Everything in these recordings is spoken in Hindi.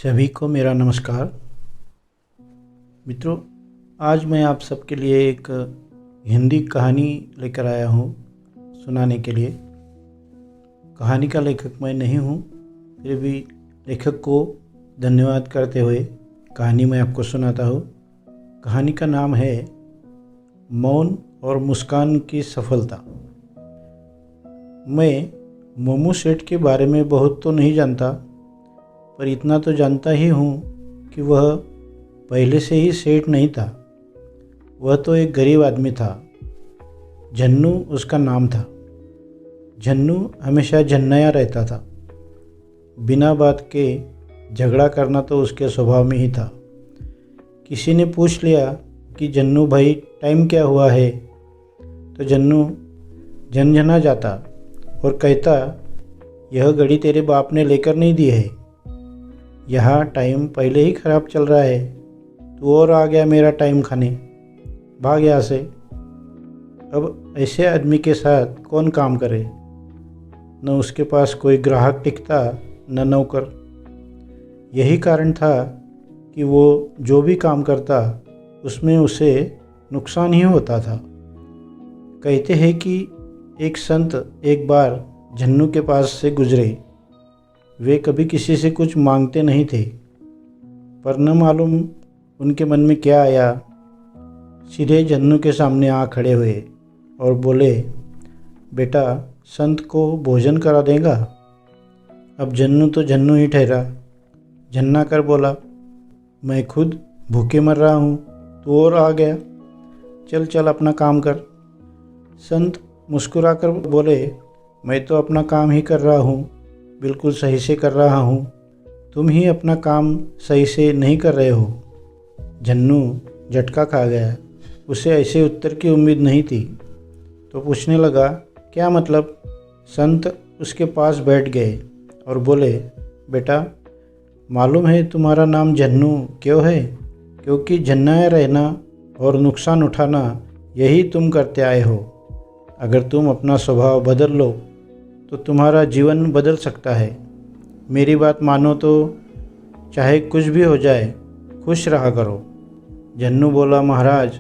सभी को मेरा नमस्कार। मित्रों, आज मैं आप सबके लिए एक हिंदी कहानी लेकर आया हूँ सुनाने के लिए। कहानी का लेखक मैं नहीं हूँ, फिर भी लेखक को धन्यवाद करते हुए कहानी मैं आपको सुनाता हूँ। कहानी का नाम है मौन और मुस्कान की सफलता। मैं मोमू सेठ के बारे में बहुत तो नहीं जानता, पर इतना तो जानता ही हूँ कि वह पहले से ही सेठ नहीं था। वह तो एक गरीब आदमी था। झन्नू उसका नाम था। झन्नू हमेशा झन्नाया रहता था। बिना बात के झगड़ा करना तो उसके स्वभाव में ही था। किसी ने पूछ लिया कि जन्नू भाई टाइम क्या हुआ है, तो जन्नू झनझना जाता और कहता, यह घड़ी तेरे बाप ने लेकर नहीं दी है। यहाँ टाइम पहले ही ख़राब चल रहा है, तू और आ गया मेरा टाइम खाने, भाग यहाँ से। अब ऐसे आदमी के साथ कौन काम करे? न उसके पास कोई ग्राहक टिकता, न नौकर। यही कारण था कि वो जो भी काम करता उसमें उसे नुकसान ही होता था। कहते हैं कि एक संत एक बार झन्नू के पास से गुजरे। वे कभी किसी से कुछ मांगते नहीं थे, पर न मालूम उनके मन में क्या आया, सीधे झन्नू के सामने आ खड़े हुए और बोले, बेटा संत को भोजन करा देगा? अब झन्नू तो झन्नू ही ठहरा। झन्ना कर बोला, मैं खुद भूखे मर रहा हूँ, तू और आ गया, चल चल अपना काम कर। संत मुस्कुराकर बोले, मैं तो अपना काम ही कर रहा हूँ, बिल्कुल सही से कर रहा हूँ, तुम ही अपना काम सही से नहीं कर रहे हो। झन्नू झटका खा गया। उसे ऐसे उत्तर की उम्मीद नहीं थी, तो पूछने लगा, क्या मतलब? संत उसके पास बैठ गए और बोले, बेटा मालूम है तुम्हारा नाम झन्नू क्यों है? क्योंकि झन्नाया रहना और नुकसान उठाना यही तुम करते आए हो। अगर तुम अपना स्वभाव बदल लो तो तुम्हारा जीवन बदल सकता है। मेरी बात मानो तो चाहे कुछ भी हो जाए, खुश रहा करो। झन्नू बोला, महाराज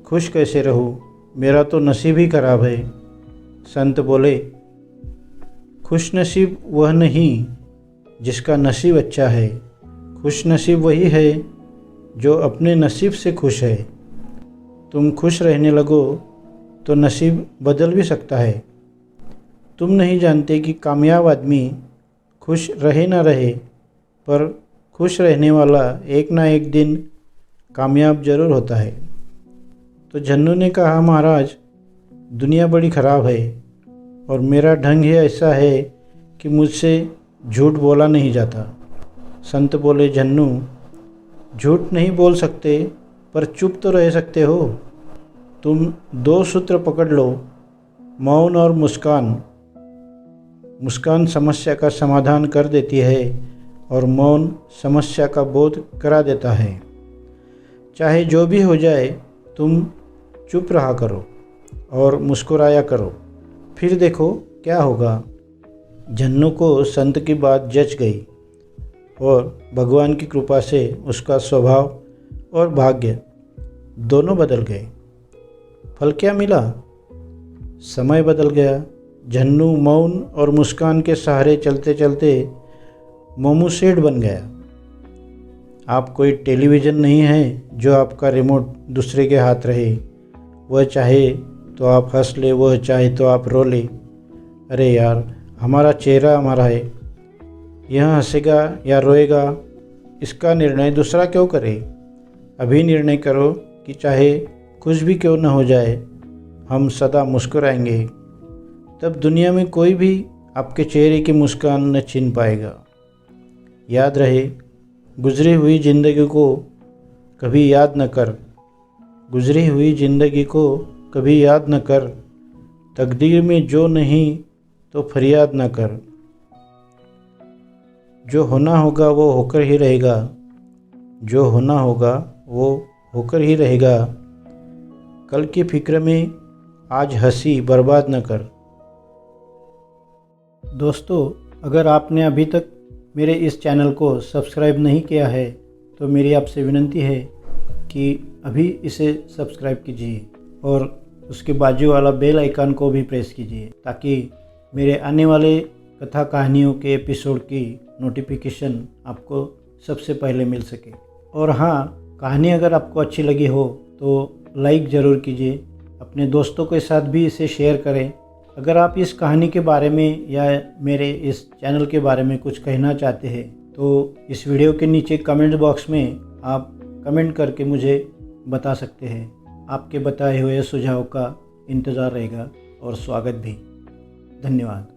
खुश कैसे रहूं, मेरा तो नसीब ही खराब है। संत बोले, खुश नसीब वह नहीं जिसका नसीब अच्छा है, खुश नसीब वही है जो अपने नसीब से खुश है। तुम खुश रहने लगो तो नसीब बदल भी सकता है। तुम नहीं जानते कि कामयाब आदमी खुश रहे ना रहे, पर खुश रहने वाला एक ना एक दिन कामयाब जरूर होता है। तो झन्नू ने कहा, महाराज दुनिया बड़ी ख़राब है और मेरा ढंग ही ऐसा है कि मुझसे झूठ बोला नहीं जाता। संत बोले, झन्नू झूठ नहीं बोल सकते, पर चुप तो रह सकते हो। तुम दो सूत्र पकड़ लो, मौन और मुस्कान। मुस्कान समस्या का समाधान कर देती है और मौन समस्या का बोध करा देता है। चाहे जो भी हो जाए, तुम चुप रहा करो और मुस्कुराया करो, फिर देखो क्या होगा। झन्नू को संत की बात जच गई और भगवान की कृपा से उसका स्वभाव और भाग्य दोनों बदल गए। फल क्या मिला? समय बदल गया। झन्नू मौन और मुस्कान के सहारे चलते चलते मोमू सेठ बन गया। आप कोई टेलीविज़न नहीं है जो आपका रिमोट दूसरे के हाथ रहे। वह चाहे तो आप हंस ले, वह चाहे तो आप रो ले। अरे यार, हमारा चेहरा हमारा है, यह हंसेगा या रोएगा इसका निर्णय दूसरा क्यों करे? अभी निर्णय करो कि चाहे कुछ भी क्यों न हो जाए, हम सदा मुस्कुराएंगे। तब दुनिया में कोई भी आपके चेहरे की मुस्कान न छीन पाएगा। याद रहे, गुजरी हुई ज़िंदगी को कभी याद न कर, गुजरी हुई ज़िंदगी को कभी याद न कर। तकदीर में जो नहीं तो फरियाद न कर। जो होना होगा वो होकर ही रहेगा, जो होना होगा वो होकर ही रहेगा। कल की फिक्र में आज हंसी बर्बाद न कर। दोस्तों, अगर आपने अभी तक मेरे इस चैनल को सब्सक्राइब नहीं किया है तो मेरी आपसे विनंती है कि अभी इसे सब्सक्राइब कीजिए और उसके बाजू वाला बेल आइकन को भी प्रेस कीजिए ताकि मेरे आने वाले कथा कहानियों के एपिसोड की नोटिफिकेशन आपको सबसे पहले मिल सके। और हाँ, कहानी अगर आपको अच्छी लगी हो तो लाइक ज़रूर कीजिए, अपने दोस्तों के साथ भी इसे शेयर करें। अगर आप इस कहानी के बारे में या मेरे इस चैनल के बारे में कुछ कहना चाहते हैं तो इस वीडियो के नीचे कमेंट बॉक्स में आप कमेंट करके मुझे बता सकते हैं। आपके बताए हुए सुझाव का इंतज़ार रहेगा और स्वागत भी। धन्यवाद।